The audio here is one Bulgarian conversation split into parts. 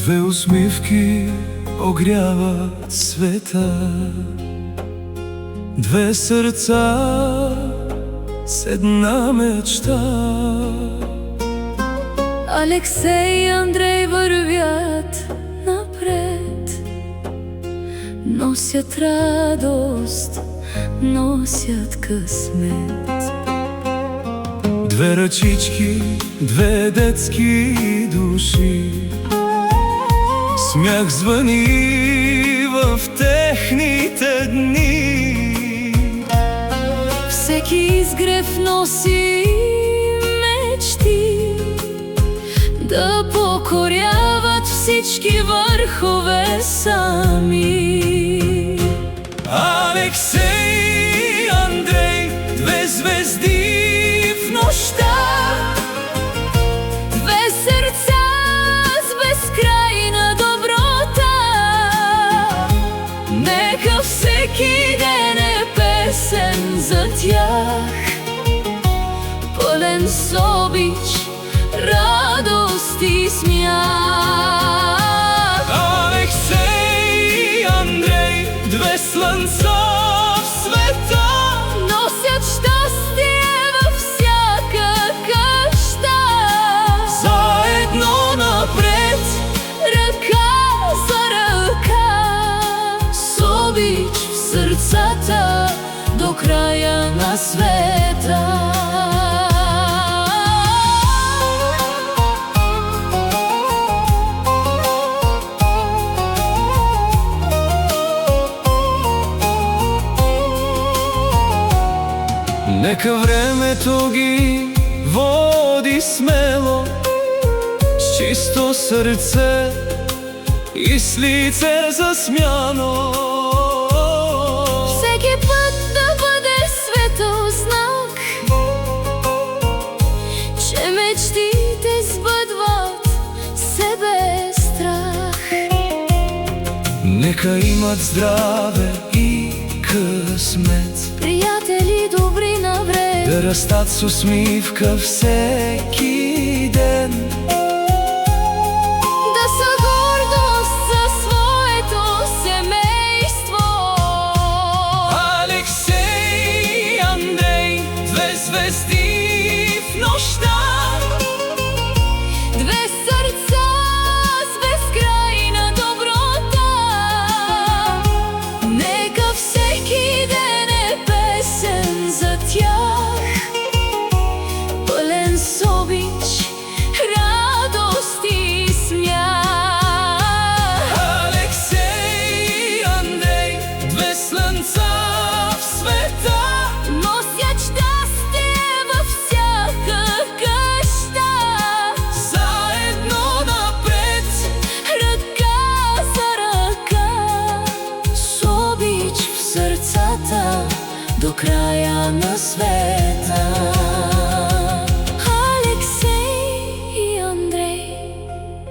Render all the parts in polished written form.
Две усмивки огряват света, две сърца с една мечта. Алексей и Андрей вървят напред, носят радост, носят късмет. Две ръчички, две детски души, смях звъни в техните дни. Всеки изгрев носи мечти, да покоряват всички върхове сами. Алексей и Андрей, две звезди в нощта, Две сърца с безкрайна доброта. Нека всеки ден е песен за тях, пълен с обич, радост и смях. Алексей и Андрей, две слънца в света, Носят щастие във всяка къща. заедно напред, Ръка за ръка, с обич в сърцата до края на света. нека времето ги води смело, с чисто сърце и с лице засмяно. Всеки път да бъде светъл знак, че мечтите сбъдват се без страх. Нека имат здраве и късмет, Приятели добри навред, да растат с усмивка всеки ден. да са гордост за своето семейство. Алексей и Андрей, две звезди в нощта, Две сърца с безкрайна доброта. Нека всеки ден е песен за тях, пълен с обич, радост и смях. Алексей и Андрей, две слънца в света, Носят щастие във всяка къща. заедно напред, Ръка за ръка, с обич в сърцата до края на света. Алексей и Андрей,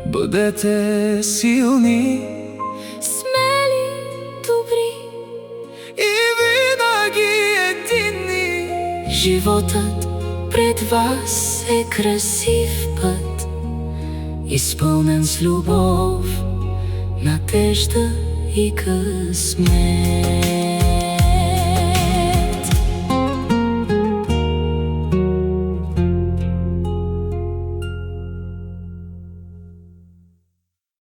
бъдете силни смели, добри, и винаги единни. животът пред вас е красив път, изпълнен с любов, надежда и късмет.